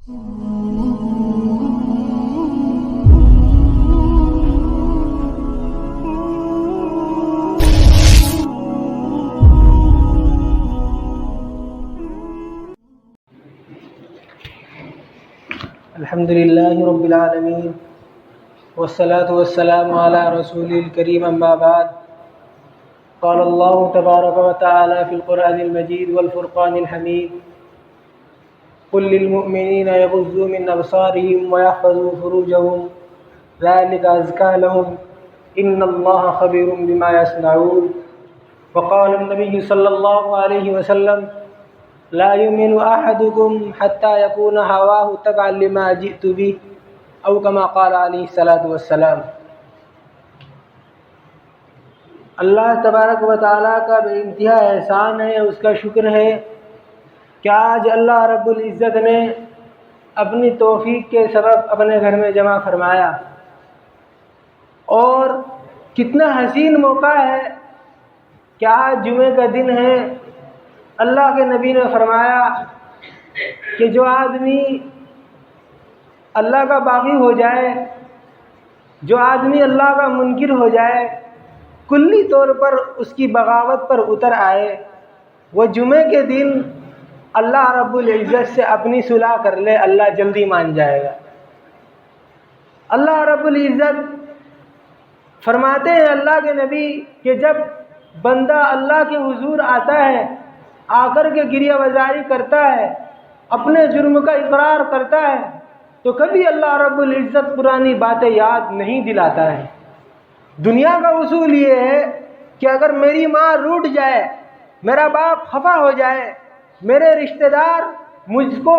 الحمد للہ رب العالمین والصلاة والسلام علی رسول الکریم اما بعد قال اللہ تبارک وتعالی فی القرآن المجید والفرقان الحمید قل للمؤمنین یغضوا من ابصارهم ویحفظوا فروجهم ذلک ازکیٰ لهم ان اللہ خبیر بما یصنعون وقال النبی صلی اللہ علیہ وسلم لا يؤمن احدكم حتى يكون هواه تبعا لما جئت به او كما قال علیہ الصلوۃ والسلام۔ اللہ تبارک و تعالیٰ کا بے انتہا احسان ہے، اس کا شکر ہے کہ آج اللہ رب العزت نے اپنی توفیق کے سبب اپنے گھر میں جمع فرمایا، اور کتنا حسین موقع ہے کہ آج جمعے کا دن ہے۔ اللہ کے نبی نے فرمایا کہ جو آدمی اللہ کا باغی ہو جائے، جو آدمی اللہ کا منکر ہو جائے، کلی طور پر اس کی بغاوت پر اتر آئے، وہ جمعے کے دن اللہ رب العزت سے اپنی صلح کر لے، اللہ جلدی مان جائے گا۔ اللہ رب العزت فرماتے ہیں اللہ کے نبی کہ جب بندہ اللہ کے حضور آتا ہے، آ کر کے گریہ وزاری کرتا ہے، اپنے جرم کا اقرار کرتا ہے، تو کبھی اللہ رب العزت پرانی باتیں یاد نہیں دلاتا ہے۔ دنیا کا اصول یہ ہے کہ اگر میری ماں روٹھ جائے، میرا باپ خفا ہو جائے، میرے رشتہ دار مجھ کو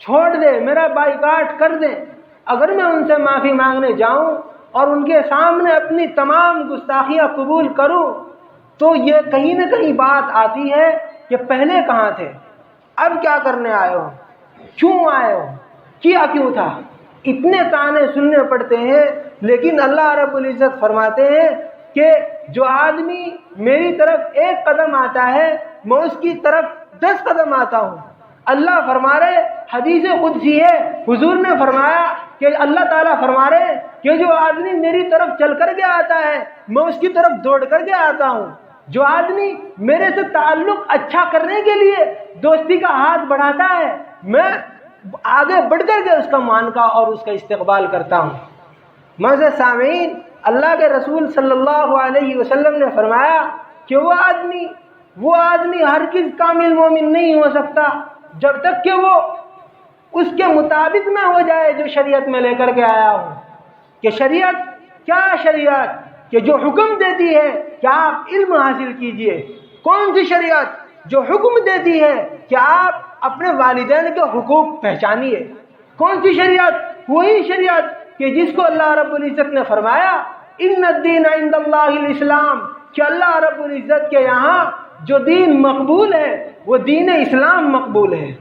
چھوڑ دے، میرا بائیکاٹ کر دیں، اگر میں ان سے معافی مانگنے جاؤں اور ان کے سامنے اپنی تمام گستاخیاں قبول کروں، تو یہ کہیں نہ کہیں بات آتی ہے کہ پہلے کہاں تھے، اب کیا کرنے آئے ہو، کیوں آئے ہو، کیا کیوں تھا، اتنے تانے سننے پڑتے ہیں۔ لیکن اللہ رب العزت فرماتے ہیں کہ جو آدمی میری طرف ایک قدم آتا ہے، میں اس کی طرف 10 قدم آتا ہوں۔ اللہ فرما رہے، حدیث قدسی ہے، حضور نے فرمایا کہ اللہ تعالیٰ فرما رہے کہ جو آدمی میری طرف چل کر کے آتا ہے، میں اس کی طرف دوڑ کر کے آتا ہوں۔ جو آدمی میرے سے تعلق اچھا کرنے کے لیے دوستی کا ہاتھ بڑھاتا ہے، میں آگے بڑھ کر کے اس کا معانقہ اور اس کا استقبال کرتا ہوں۔ معزز سامعین، اللہ کے رسول صلی اللہ علیہ وسلم نے فرمایا کہ وہ آدمی ہرگز کامل مومن نہیں ہو سکتا جب تک کہ وہ اس کے مطابق نہ ہو جائے جو شریعت میں لے کر کے آیا ہوں۔ کہ شریعت کیا، شریعت کہ جو حکم دیتی ہے کہ آپ علم حاصل کیجئے۔ کون سی شریعت؟ جو حکم دیتی ہے کہ آپ اپنے والدین کے حقوق پہچانیے۔ کون سی شریعت؟ وہی شریعت کہ جس کو اللہ رب العزت نے فرمایا ان الدین عند اللہ الاسلام، کہ اللہ رب العزت کے یہاں جو دین مقبول ہے وہ دین اسلام مقبول ہے۔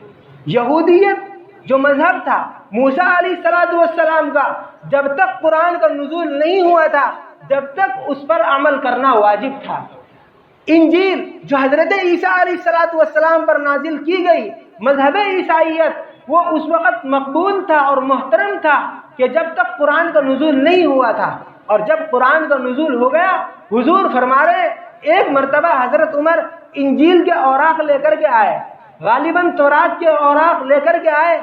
یہودیت جو مذہب تھا موسیٰ علیہ السلام کا، جب تک قرآن کا نزول نہیں ہوا تھا جب تک اس پر عمل کرنا واجب تھا۔ انجیل جو حضرت عیسیٰ علیہ السلام پر نازل کی گئی، مذہب عیسائیت، وہ اس وقت مقبول تھا اور محترم تھا کہ جب تک قرآن کا نزول نہیں ہوا تھا، اور جب قرآن کا نزول ہو گیا، حضور فرما رہے ایک مرتبہ حضرت عمر انجیل کے اوراق لے کر کے آئے، غالباً تورات کے اوراق لے کر کے آئے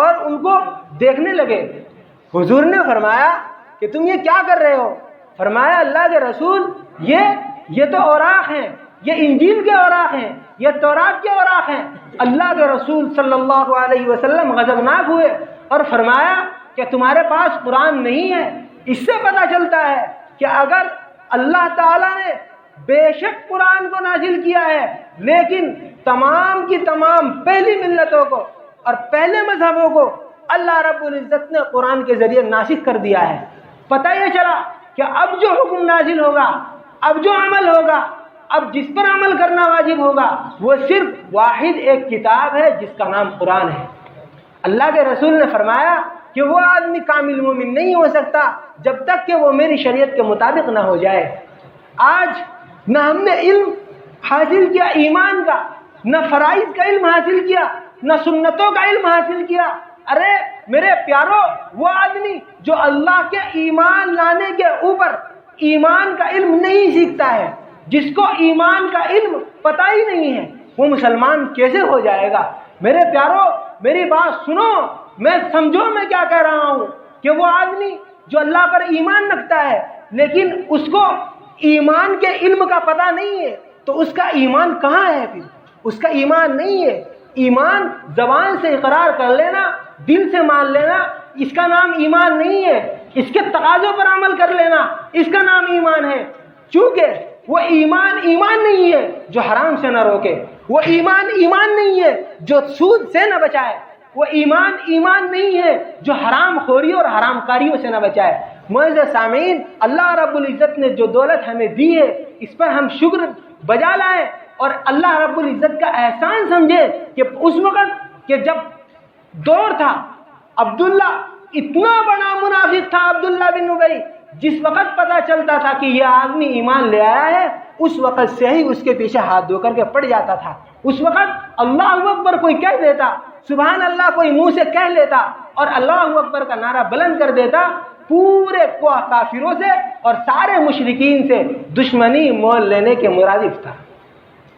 اور ان کو دیکھنے لگے۔ حضور نے فرمایا کہ تم یہ کیا کر رہے ہو؟ فرمایا اللہ کے رسول یہ تو اوراق ہیں، یہ انجیل کے اوراق ہیں، یہ تورات کے اوراق ہیں۔ اللہ کے رسول صلی اللہ علیہ وسلم غضبناک ہوئے اور فرمایا کہ تمہارے پاس قرآن نہیں ہے۔ اس سے پتہ چلتا ہے کہ اگر اللہ تعالیٰ نے بے شک قرآن کو نازل کیا ہے، لیکن تمام کی تمام پہلی ملتوں کو اور پہلے مذہبوں کو اللہ رب العزت نے قرآن کے ذریعے ناسخ کر دیا ہے۔ پتہ یہ چلا کہ اب جو حکم نازل ہوگا، اب جو عمل ہوگا، اب جس پر عمل کرنا واجب ہوگا، وہ صرف واحد ایک کتاب ہے جس کا نام قرآن ہے۔ اللہ کے رسول نے فرمایا کہ وہ آدمی کامل مومن نہیں ہو سکتا جب تک کہ وہ میری شریعت کے مطابق نہ ہو جائے۔ آج نہ ہم نے علم حاصل کیا ایمان کا، نہ فرائض کا علم حاصل کیا، نہ سنتوں کا علم حاصل کیا، ارے میرے پیارو، وہ آدمی جو اللہ کے ایمان لانے کے اوپر ایمان کا علم نہیں سیکھتا ہے، جس کو ایمان کا علم پتہ ہی نہیں ہے، وہ مسلمان کیسے ہو جائے گا؟ میرے پیارو میری بات سنو، میں سمجھو میں کیا کہہ رہا ہوں، کہ وہ آدمی جو اللہ پر ایمان رکھتا ہے لیکن اس کو ایمان کے علم کا پتہ نہیں ہے، تو اس کا ایمان کہاں ہے؟ پھر اس کا ایمان نہیں ہے۔ ایمان زبان سے اقرار کر لینا، دل سے مان لینا، اس کا نام ایمان نہیں ہے۔ اس کے تقاضوں پر عمل کر لینا، اس کا نام ایمان ہے۔ چونکہ وہ ایمان نہیں ہے جو حرام سے نہ روکے، وہ ایمان نہیں ہے جو سود سے نہ بچائے، وہ ایمان نہیں ہے جو حرام خوری اور حرام کاریوں سے نہ بچائے۔ معزز سامعین، اللہ رب العزت نے جو دولت ہمیں دی ہے اس پر ہم شکر بجا لائیں اور اللہ رب العزت کا احسان سمجھے کہ اس وقت کہ جب دور تھا، عبداللہ اتنا بڑا منافق تھا، عبداللہ بن ابی، جس وقت پتہ چلتا تھا کہ یہ آدمی ایمان لے آیا ہے اس وقت سے ہی اس کے پیچھے ہاتھ دھو کر کے پڑ جاتا تھا۔ اس وقت اللہ اکبر کوئی کہہ دیتا، سبحان اللہ کوئی منہ سے کہہ لیتا اور اللہ اکبر کا نعرہ بلند کر دیتا، پورے کافروں سے اور سارے مشرکین سے دشمنی مول لینے کے مرادف تھا۔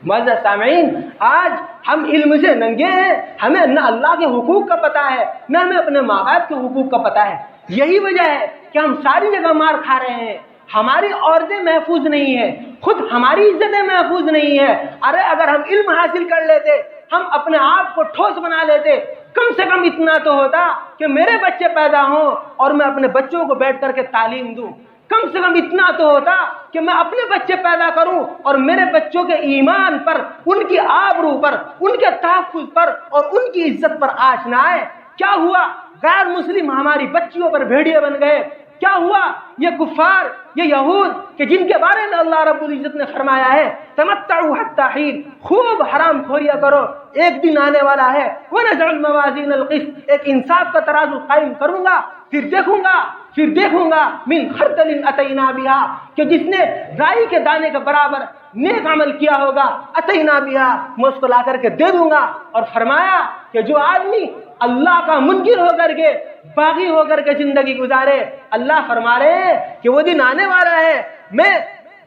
معزز سامعین، آج ہم علم سے ننگے ہیں، ہمیں نہ اللہ کے حقوق کا پتہ ہے نہ ہمیں اپنے ماں باپ کے حقوق کا پتہ ہے۔ یہی وجہ ہے کہ ہم ساری جگہ مار کھا رہے ہیں، ہماری عورتیں محفوظ نہیں ہیں، خود ہماری عزتیں محفوظ نہیں ہیں۔ ارے اگر ہم علم حاصل کر لیتے، ہم اپنے آپ کو ٹھوس بنا لیتے، کم سے کم اتنا تو ہوتا کہ میرے بچے پیدا ہوں اور میں اپنے بچوں کو بیٹھ کر کے تعلیم دوں، کم سے کم اتنا تو ہوتا کہ میں اپنے بچے پیدا کروں اور میرے بچوں کے ایمان پر، ان کی آبرو پر، ان کے تحفظ پر اور ان کی عزت پر آنچ نہ آئے۔ کیا ہوا؟ غیر مسلم ہماری بچیوں پر بھیڑیے بن گئے۔ کیا ہوا؟ یہ کفار، یہ یہود کہ جن کے بارے میں اللہ رب العزت نے فرمایا ہے تمتعوا حتی حین، خوب حرام خوریاں کرو، ایک دن آنے والا ہے ونضع الموازین القسط، ایک انصاف کا ترازو قائم کروں گا، پھر دیکھوں گا من خردل اتینا بہا، کہ جس نے رائی کے دانے کے برابر نیک عمل کیا ہوگا، اتینا بہا، میں اس کو لا کر کے دے دوں گا۔ اور فرمایا کہ جو آدمی اللہ کا منکر ہو کر کے، باغی ہو کر کے زندگی گزارے، اللہ فرما رہے ہیں کہ وہ دن آنے والا ہے میں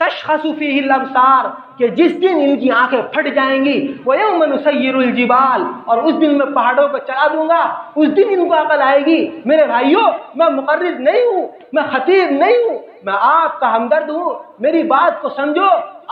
تشخص فیہ الابصار، کہ جس دن ان کی آنکھیں پھٹ جائیں گی، وَيَوْمَ نُسَيِّرُ الْجِبَالَ، اور اس دن میں پہاڑوں کو چلا دوں گا، اس دن ان کو عقل آئے گی۔ میرے بھائیوں، میں مقرر نہیں ہوں، میں خطیب نہیں ہوں، میں آپ کا ہمدرد ہوں، میری بات کو سمجھو۔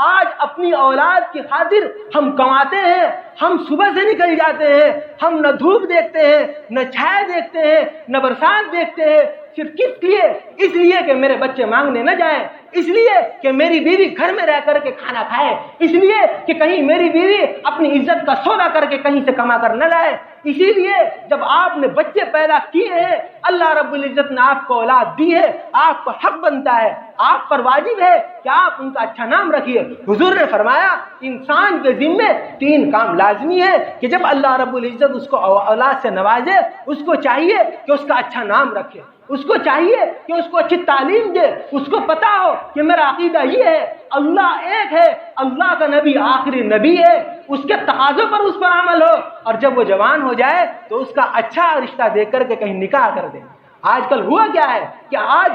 آج اپنی اولاد کی خاطر ہم کماتے ہیں، ہم صبح سے نکل جاتے ہیں، ہم نہ دھوپ دیکھتے ہیں، نہ چھائے دیکھتے ہیں، نہ برسات دیکھتے ہیں، صرف کس لیے؟ اس لیے کہ میرے بچے مانگنے نہ جائیں، اس لیے کہ میری بیوی گھر میں رہ کر کے کھانا کھائے، اس لیے کہ کہیں میری بیوی اپنی عزت کا سودا کر کے کہیں سے کما کر نہ لائے۔ اسی لیے جب آپ نے بچے پیدا کیے ہیں، اللہ رب العزت نے آپ کو اولاد دی ہے، آپ کو حق بنتا ہے، آپ پر واجب ہے کہ آپ ان کا اچھا نام رکھیے۔ حضور نے فرمایا انسان کے ذمے 3 کام لازمی ہے کہ جب اللہ رب العزت اس کو اولاد سے نوازے، اس کو چاہیے کہ اس کا اچھا نام رکھے، اس کو چاہیے کہ اس کو اچھی تعلیم دے، اس کو پتا ہو کہ میرا عقیدہ یہ ہے، اللہ ایک ہے، اللہ کا نبی آخری نبی ہے، اس کے تقاضوں پر اس پر عمل ہو، اور جب وہ جوان ہو جائے تو اس کا اچھا رشتہ دیکھ کر کے کہیں نکاح کر دے۔ آج کل ہوا کیا ہے کہ آج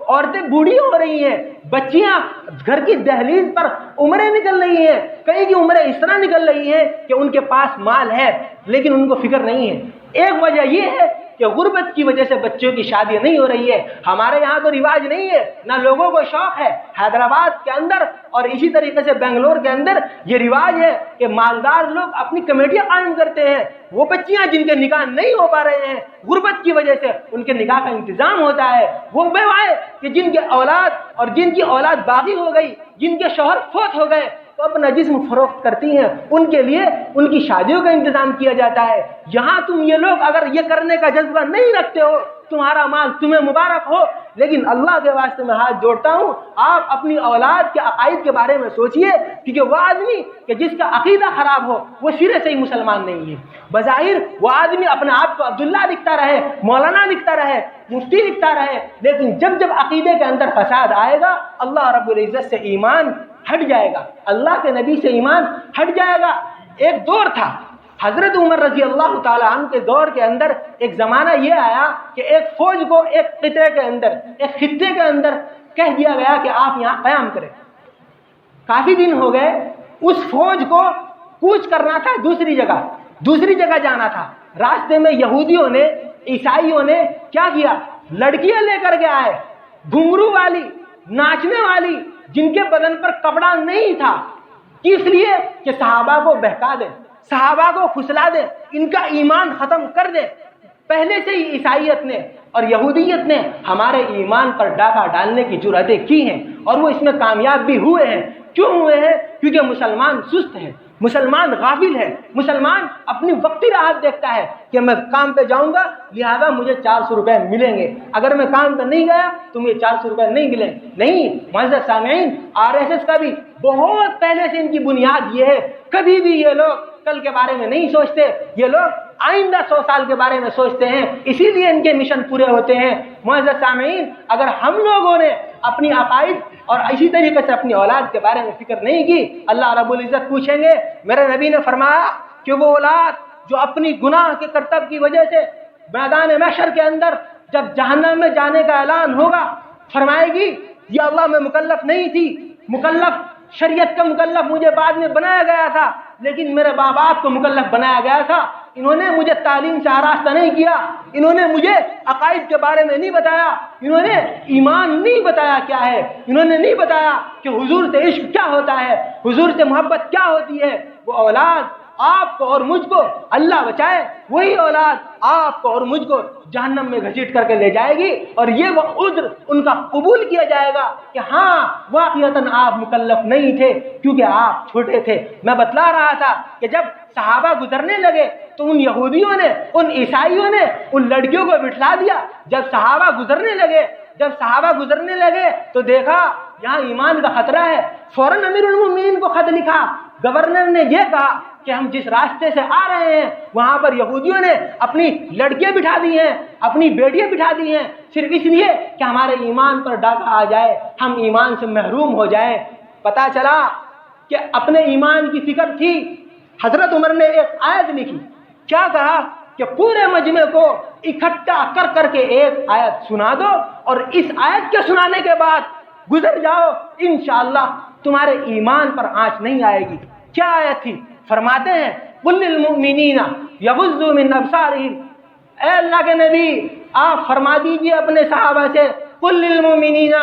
عورتیں بوڑھی ہو رہی ہیں، بچیاں گھر کی دہلیز پر عمریں نکل رہی ہیں، کئی کی عمریں اس طرح نکل رہی ہیں کہ ان کے پاس مال ہے لیکن ان کو فکر نہیں ہے۔ ایک وجہ یہ ہے کہ غربت کی وجہ سے بچوں کی شادی نہیں ہو رہی ہے۔ ہمارے یہاں تو رواج نہیں ہے، نہ لوگوں کو شوق ہے۔ حیدرآباد کے اندر اور اسی طریقے سے بنگلور کے اندر یہ رواج ہے کہ مالدار لوگ اپنی کمیٹیاں قائم کرتے ہیں، وہ بچیاں جن کے نکاح نہیں ہو پا رہے ہیں غربت کی وجہ سے، ان کے نکاح کا انتظام ہوتا ہے۔ وہ بیوائیں کہ جن کے اولاد اور جن کی اولاد باغی ہو گئی، جن کے شوہر فوت ہو گئے، تو اپنا جسم فروخت کرتی ہیں، ان کے لیے ان کی شادیوں کا انتظام کیا جاتا ہے۔ یہاں تم یہ لوگ اگر یہ کرنے کا جذبہ نہیں رکھتے ہو، تمہارا مال تمہیں مبارک ہو، لیکن اللہ کے واسطے میں ہاتھ جوڑتا ہوں، آپ اپنی اولاد کے عقائد کے بارے میں سوچئے، کیونکہ وہ آدمی کہ جس کا عقیدہ خراب ہو وہ سرے سے ہی مسلمان نہیں ہے۔ بظاہر وہ آدمی اپنے آپ کو عبداللہ لکھتا رہے، مولانا لکھتا رہے، مفتی لکھتا رہے، لیکن جب عقیدے کے اندر فساد آئے گا، اللہ رب العزت سے ایمان ہٹ جائے گا، اللہ کے نبی سے ایمان ہٹ جائے گا۔ ایک دور تھا حضرت عمر رضی اللہ تعالیٰ عنہ کے دور کے اندر ایک زمانہ یہ آیا کہ ایک فوج کو ایک خطے کے اندر، ایک خطے کے اندر کہہ دیا گیا کہ آپ یہاں قیام کریں۔ کافی دن ہو گئے، اس فوج کو کوچ کرنا تھا، دوسری جگہ جانا تھا۔ راستے میں یہودیوں نے، عیسائیوں نے کیا کیا؟ لڑکیاں لے کر کے آئے، گھنگرو والی، ناچنے والی، جن کے بدن پر کپڑا نہیں تھا، اس لیے کہ صحابہ کو بہکا دیں، صحابہ کو پھسلا دیں، ان کا ایمان ختم کر دیں۔ پہلے سے ہی عیسائیت نے اور یہودیت نے ہمارے ایمان پر ڈاکہ ڈالنے کی جرأتیں کی ہیں، اور وہ اس میں کامیاب بھی ہوئے ہیں۔ کیوں ہوئے ہیں؟ کیونکہ مسلمان سست ہے، مسلمان غافل ہے، مسلمان اپنی وقتی راحت دیکھتا ہے کہ میں کام پہ جاؤں گا لہذا مجھے 400 روپے ملیں گے، اگر میں کام پہ نہیں گیا تو مجھے 400 روپے نہیں ملیں۔ نہیں معزز سامعین، RSS کا بھی بہت پہلے سے ان کی بنیاد یہ ہے، کبھی بھی یہ لوگ کل کے بارے میں نہیں سوچتے، یہ لوگ آئندہ 100 سال کے بارے میں سوچتے ہیں، اسی لیے ان کے مشن پورے ہوتے ہیں۔ معزز سامعین، اگر ہم لوگوں نے اپنی عقائد اور اسی طریقے سے اپنی اولاد کے بارے میں فکر نہیں کی، اللہ رب العزت پوچھیں گے۔ میرے نبی نے فرمایا کہ وہ اولاد جو اپنی گناہ کے کرتب کی وجہ سے میدان محشر کے اندر جب جہنم میں جانے کا اعلان ہوگا، فرمائے گی یا اللہ میں مکلف نہیں تھی، شریعت کا مکلف مجھے بعد میں بنایا گیا تھا، لیکن میرے ماں باپ کو مکلف بنایا گیا تھا، انہوں نے مجھے تعلیم سے آراستہ نہیں کیا، انہوں نے مجھے عقائد کے بارے میں نہیں بتایا، انہوں نے ایمان نہیں بتایا کیا ہے، انہوں نے نہیں بتایا کہ حضور سے عشق کیا ہوتا ہے، حضور سے محبت کیا ہوتی ہے۔ وہ اولاد آپ کو اور مجھ کو، اللہ بچائے، وہی اولاد آپ کو اور مجھ کو جہنم میں گھسیٹ کر کے لے جائے گی، اور یہ وہ عذر ان کا قبول کیا جائے گا کہ ہاں واقعتاً آپ مکلف نہیں تھے کیونکہ آپ چھوٹے تھے۔ میں بتلا رہا تھا کہ جب صحابہ گزرنے لگے تو ان یہودیوں نے، ان عیسائیوں نے ان لڑکیوں کو بٹھلا دیا۔ جب صحابہ گزرنے لگے تو دیکھا یہاں ایمان کا خطرہ ہے، فوراً امیر المومنین کو خط لکھا، گورنر نے یہ کہا کہ ہم جس راستے سے آ رہے ہیں وہاں پر یہودیوں نے اپنی لڑکیاں بٹھا دی ہیں، اپنی بیٹیاں بٹھا دی ہیں، صرف اس لیے کہ ہمارے ایمان پر ڈاکہ آ جائے، ہم ایمان سے محروم ہو جائیں۔ پتا چلا کہ اپنے ایمان کی فکر تھی، حضرت عمر نے ایک آیت لکھی، کیا کہا کہ پورے مجمع کو اکٹھا کر کے ایک آیت سنا دو، اور اس آیت کے سنانے کے بعد گزر جاؤ، انشاءاللہ تمہارے ایمان پر آنچ نہیں آئے گی۔ کیا آیت تھی؟ فرماتے ہیں قل للمؤمنین یغضوا من ابصارہم، اے اللہ کے نبی آپ فرما دیجئے اپنے صحابہ سے، قل للمؤمنین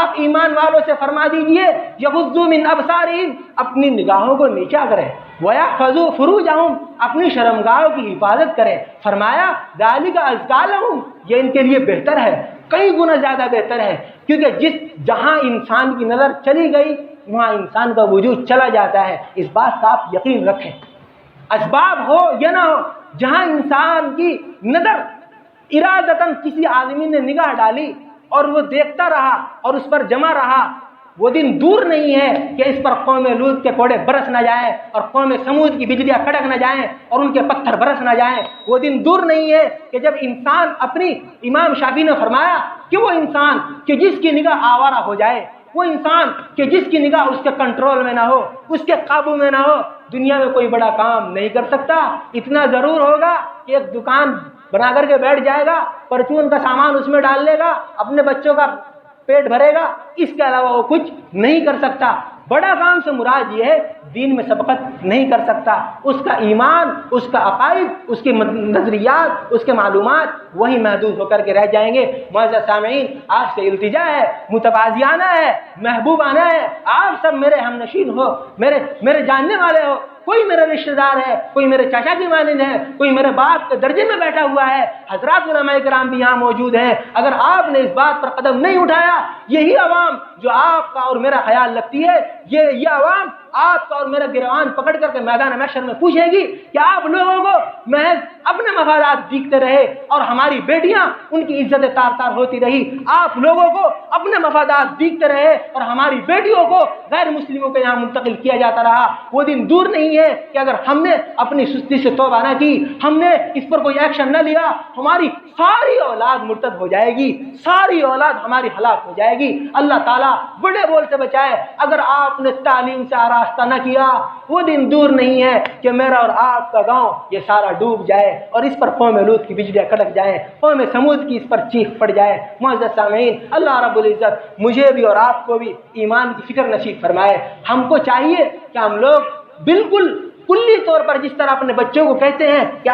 آپ ایمان والوں سے فرما دیجئے، یغضوا من ابصارہم اپنی نگاہوں کو نیچا کریں، ویحفظوا فروجہم اپنی شرمگاہوں کی حفاظت کریں۔ فرمایا ذالک ازکی لہم، یہ ان کے لیے بہتر ہے، کئی گنا زیادہ بہتر ہے، کیونکہ جہاں انسان کی نظر چلی گئی وہاں انسان کا وجود چلا جاتا ہے، اس بات کا آپ یقین رکھیں۔ اسباب ہو یا نہ ہو، جہاں انسان کی نظر ارادتاً کسی آدمی نے نگاہ ڈالی اور وہ دیکھتا رہا اور اس پر جمع رہا، وہ دن دور نہیں ہے کہ اس پر قوم لوط کے کوڑے برس نہ جائیں اور قوم سمود کی بجلیاں کڑک نہ جائیں اور ان کے پتھر برس نہ جائیں۔ وہ دن دور نہیں ہے کہ جب انسان اپنی، امام شافعی نے فرمایا کہ وہ انسان کہ جس کی نگاہ آوارہ ہو جائے، وہ انسان کہ جس کی نگاہ اس کے کنٹرول میں نہ ہو، اس کے قابو میں نہ ہو، دنیا میں کوئی بڑا کام نہیں کر سکتا۔ اتنا ضرور ہوگا کہ ایک دکان بنا کر کے بیٹھ جائے گا، پرچون کا سامان اس میں ڈال لے گا، اپنے بچوں کا پیٹ بھرے گا، اس کے علاوہ وہ کچھ نہیں کر سکتا۔ بڑا کام سے مراد یہ ہے دین میں سبقت نہیں کر سکتا، اس کا ایمان، اس کا عقائد، اس کے نظریات، اس کے معلومات وہی محدود ہو کر کے رہ جائیں گے۔ معزز سامعین، آپ سے التجا ہے، متوازیانہ ہے، محبوبانہ ہے، آپ سب میرے ہم نشین ہو، میرے جاننے والے ہو، کوئی میرا رشتہ دار ہے، کوئی میرے چاچا کی مانند ہے، کوئی میرے باپ کے درجے میں بیٹھا ہوا ہے، حضرات علماء کرام بھی یہاں موجود ہیں۔ اگر آپ نے اس بات پر قدم نہیں اٹھایا، یہی عوام جو آپ کا اور میرا خیال رکھتی ہے، یہ عوام آپ کا اور میرا گریبان پکڑ کر کے میدان محشر میں پوچھے گی کہ آپ لوگوں کو محض اپنے مفادات دیکھتے رہے اور ہماری بیٹیاں ان کی عزت تار تار ہوتی رہی، آپ لوگوں کو اپنے مفادات دیکھتے رہے اور ہماری بیٹیوں کو غیر مسلموں کے یہاں منتقل کیا جاتا رہا۔ وہ دن دور نہیں ہے کہ اگر ہم نے اپنی سستی سے توبہ نہ کی، ہم نے اس پر کوئی ایکشن نہ لیا، ہماری ساری اولاد مرتد ہو جائے گی، ساری اولاد ہماری ہلاک ہو جائے گی۔ اللہ تعالیٰ بڑے بول سے بچائے۔ اگر آپ نے تعلیم سے آراستہ واسطہ نہ کیا، وہ دن دور نہیں ہے کہ میرا اور آپ کا گاؤں یہ سارا ڈوب جائے اور اس پر قوم لوط کی بجلیاں کڑک جائیں، قوم سمود کی اس پر چیخ پڑ جائے۔ معزز سامعین، اللہ رب العزت مجھے بھی اور آپ کو بھی ایمان کی فکر نصیب فرمائے۔ ہم کو چاہیے کہ ہم لوگ بالکل کلی طور پر جس طرح اپنے بچوں کو کہتے ہیں کہ